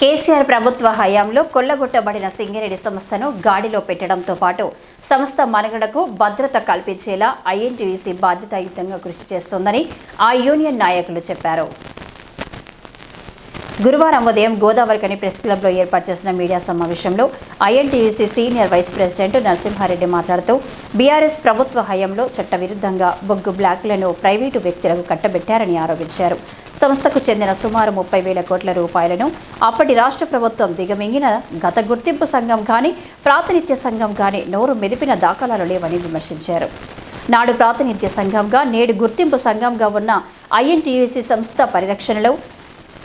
కేసీఆర్ ప్రభుత్వ హయాంలో కొల్లగొట్టబడిన సింగరేణి సంస్థను గాడిలో పెట్టడంతో పాటు సంస్థ మనుగడకు భద్రత కల్పించేలా ఐఎన్టీయూసీ బాధ్యతాయుతంగా కృషి చేస్తోందని ఆ యూనియన్ నాయకులు చెప్పారు. గురువారం ఉదయం గోదావరికని ప్రెస్ క్లబ్లో ఏర్పాటు చేసిన మీడియా సమావేశంలో INTUC senior vice president Narasimha Reddy మాట్లాడుతూ బీఆర్ఎస్ ప్రభుత్వ హయాంలో చట్టవిరుద్ధంగా బొగ్గు బ్లాక్లను ప్రైవేటు వ్యక్తులకు కట్టబెట్టారని ఆరోపించారు. సంస్థకు చెందిన సుమారు 30,000 కోట్ల రూపాయలను అప్పటి రాష్ట్ర ప్రభుత్వం దిగమింగిన గత గుర్తింపు సంఘం కానీ ప్రాతినిధ్య సంఘం కానీ నోరు మెదిపిన దాఖలాలు లేవని విమర్శించారు. నాడు ప్రాతినిధ్య సంఘంగా నేడు గుర్తింపు సంఘంగా ఉన్న ఐఎన్టీయూసీ సంస్థ పరిరక్షణలో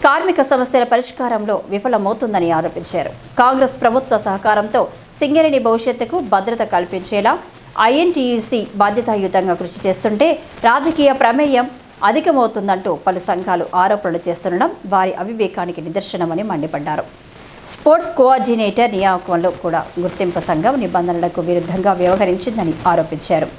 కార్మిక సమస్యల పరిష్కారంలో విఫలమవుతుందని ఆరోపించారు. కాంగ్రెస్ ప్రభుత్వ సహకారంతో సింగరేణి భవిష్యత్తుకు భద్రత కల్పించేలా ఐఎన్టీయూసీ బాధ్యతాయుతంగా కృషి చేస్తుంటే రాజకీయ ప్రమేయం అధికమవుతుందంటూ పలు సంఘాలు ఆరోపణలు చేస్తుండడం వారి అవివేకానికి నిదర్శనమని మండిపడ్డారు. స్పోర్ట్స్ కోఆర్డినేటర్ నియామకంలో కూడా గుర్తింపు సంఘం నిబంధనలకు విరుద్ధంగా వ్యవహరించిందని ఆరోపించారు.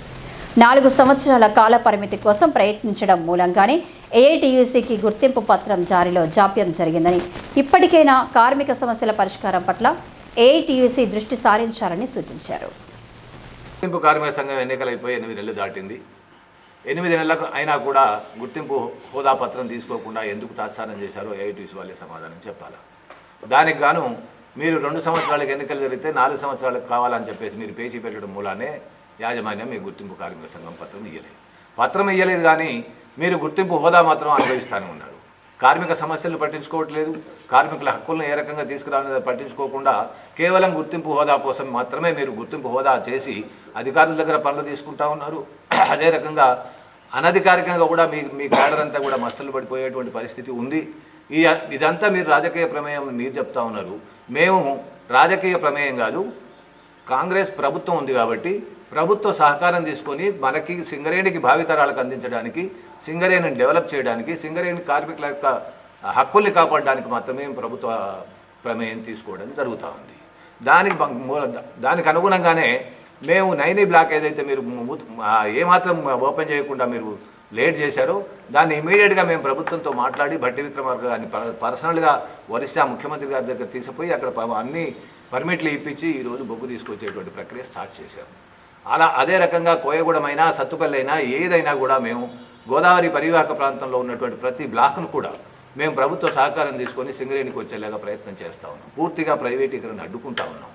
4 సంవత్సరాల కాల పరిమితి కోసం ప్రయత్నించడం మూలంగానే ఏఐటీయూసీకి గుర్తింపు పత్రం జారీలో జాప్యం జరిగిందని, ఇప్పటికైనా కార్మిక సమస్యల పరిష్కారం పట్ల ఏఐటీయూసీ దృష్టి సారించాలని సూచించారు. గుర్తింపు కార్మిక సంఘం ఎన్నికలైపోయి 8 నెలలు దాటింది. 8 నెలలకు అయినా కూడా గుర్తింపు హోదా పత్రం తీసుకోకుండా ఎందుకు తాత్సారం చేశారో ఏఐటీయూసీ వాళ్ళే సమాధానం చెప్పాలి. దానికి గాను మీరు 2 సంవత్సరాలకు ఎన్నికలు జరిగితే 4 సంవత్సరాలకు కావాలని చెప్పేసి మీరు పేచి పెట్టడం మూలానే యాజమాన్యం మీ గుర్తింపు కార్మిక సంఘం పత్రం ఇయ్యలేదు కానీ మీరు గుర్తింపు హోదా మాత్రం అనుభవిస్తూనే ఉన్నారు. కార్మిక సమస్యలు పట్టించుకోవట్లేదు, కార్మికుల హక్కులను ఏ రకంగా తీసుకురావాలని పట్టించుకోకుండా కేవలం గుర్తింపు హోదా కోసం మాత్రమే మీరు గుర్తింపు హోదా చేసి అధికారుల దగ్గర పనులు తీసుకుంటా ఉన్నారు. అదే రకంగా అనధికారికంగా కూడా మీ క్యాడర్ అంతా కూడా మస్తలు పడిపోయేటువంటి పరిస్థితి ఉంది. ఇదంతా మీరు రాజకీయ ప్రమేయం మీరు చెప్తా ఉన్నారు. మేము రాజకీయ ప్రమేయం కాదు, కాంగ్రెస్ ప్రభుత్వం ఉంది కాబట్టి ప్రభుత్వ సహకారం తీసుకొని మనకి సింగరేణికి భావితరాలకు అందించడానికి, సింగరేణిని డెవలప్ చేయడానికి, సింగరేణి కార్మికుల యొక్క హక్కుల్ని కాపాడడానికి మాత్రమే ప్రభుత్వ ప్రమేయం తీసుకోవడం జరుగుతూ ఉంది. దానికి అనుగుణంగానే మేము 9 బ్లాక్ ఏదైతే మీరు ఏమాత్రం ఓపెన్ చేయకుండా మీరు లేట్ చేశారో దాన్ని ఇమీడియట్గా మేము ప్రభుత్వంతో మాట్లాడి భట్టి విక్రమార్క గారిని పర్సనల్గా ఒరిస్సా ముఖ్యమంత్రి గారి దగ్గర తీసుకుపోయి అక్కడ అన్ని పర్మిట్లు ఇప్పించి ఈరోజు బొగ్గు తీసుకొచ్చేటువంటి ప్రక్రియ స్టార్ట్ చేశాము. అదే రకంగా కోయగూడమైనా సత్తుపల్లి అయినా ఏదైనా కూడా మేము గోదావరి పరివాహక ప్రాంతంలో ఉన్నటువంటి ప్రతి బ్లాక్ను కూడా మేము ప్రభుత్వ సహకారం తీసుకొని సింగరేణికి వచ్చేలాగా ప్రయత్నం చేస్తూ ఉన్నాం. పూర్తిగా ప్రైవేటీకరణ అడ్డుకుంటా ఉన్నాం.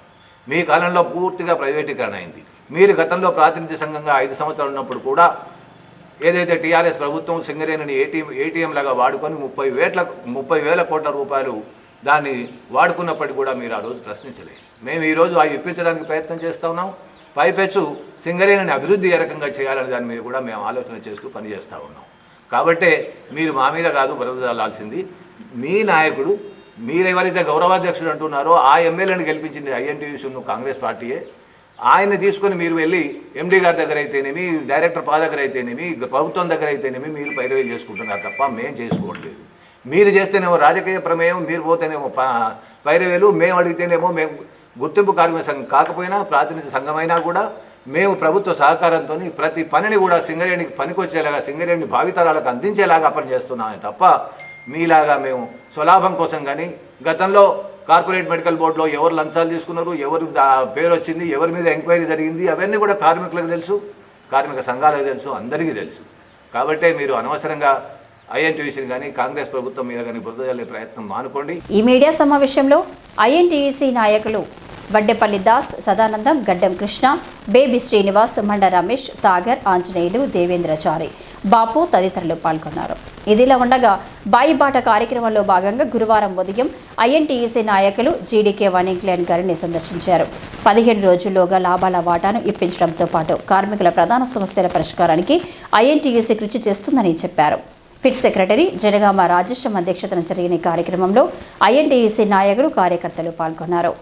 మీ కాలంలో పూర్తిగా ప్రైవేటీకరణ అయింది. మీరు గతంలో ప్రాతినిధ్య సంఘంగా 5 సంవత్సరాలు ఉన్నప్పుడు కూడా ఏదైతే టీఆర్ఎస్ ప్రభుత్వం సింగరేణిని ఏటీఎం లాగా వాడుకొని 30,000 కోట్ల రూపాయలు దాన్ని వాడుకున్నప్పటికీ కూడా మీరు ఆ రోజు ప్రశ్నించలేదు. మేము ఈరోజు అవి ఇప్పించడానికి ప్రయత్నం చేస్తూ ఉన్నాం. పైపెచ్చు సింగరేణిని అభివృద్ధి ఏ రకంగా చేయాలని దాని మీద కూడా మేము ఆలోచన చేస్తూ పనిచేస్తూ ఉన్నాం. కాబట్టే మీరు మా మీద కాదు బురద చల్లాల్సింది. మీ నాయకుడు మీరు ఎవరైతే గౌరవాధ్యక్షుడు అంటున్నారో ఆ ఎమ్మెల్యేని గెలిపించింది ఐఎన్టీయూసీ కాంగ్రెస్ పార్టీయే. ఆయన్ని తీసుకొని మీరు వెళ్ళి ఎండీ గారి దగ్గర అయితేనేమి, డైరెక్టర్ దగ్గర అయితేనేమి, ప్రభుత్వం దగ్గర అయితేనేమి మీరు పైరవీలు చేసుకుంటున్నారు తప్ప మేము చేసుకోవట్లేదు. మీరు చేస్తేనేమో రాజకీయ ప్రమేయం, మీరు పోతేనేమో పైరవేలు, మేము అడిగితేనేమో మేము గుర్తింపు కార్మిక సంఘం కాకపోయినా ప్రాతినిధ్య సంఘమైనా కూడా మేము ప్రభుత్వ సహకారంతో ప్రతి పనిని కూడా సింగరేణికి పనికొచ్చేలాగా, సింగరేణి భావితరాలకు అందించేలాగా పనిచేస్తున్నామే తప్ప మీలాగా మేము స్వలాభం కోసం కానీ గతంలో కార్పొరేట్ మెడికల్ బోర్డులో ఎవరు లంచాలు తీసుకున్నారు, ఎవరు పేరు వచ్చింది, ఎవరి మీద ఎంక్వైరీ జరిగింది అవన్నీ కూడా కార్మికులకు తెలుసు, కార్మిక సంఘాలకు తెలుసు, అందరికీ తెలుసు. కాబట్టే మీరు అనవసరంగా ఐఎన్టీయూసీని కానీ కాంగ్రెస్ ప్రభుత్వం మీద కానీ బురద జల్లే ప్రయత్నం మానుకోండి. ఈ మీడియా సమావేశంలో ఐఎన్టీయూసీ నాయకులు వడ్డెపల్లి దాస్, సదానందం, గడ్డం కృష్ణ, బేబీ శ్రీనివాస్, మండ రమేష్, సాగర్, ఆంజనేయులు, దేవేంద్రచారి, బాపు తదితరులు పాల్గొన్నారు. ఇదిలా ఉండగా బాయిబాట కార్యక్రమంలో భాగంగా గురువారం ఉదయం ఐఎన్టీయూసీ నాయకులు జీడీకే వాణిజ్యాన్ గారిని సందర్శించారు. 15 రోజుల్లోగా లాభాల వాటాను ఇప్పించడంతో పాటు కార్మికుల ప్రధాన సమస్యల పరిష్కారానికి ఐఎన్టీయూసీ కృషి చేస్తుందని చెప్పారు. ఫిట్ సెక్రటరీ జనగామ రాజేశం అధ్యక్షతన జరిగిన కార్యక్రమంలో ఐఎన్టీయూసీ నాయకులు, కార్యకర్తలు పాల్గొన్నారు.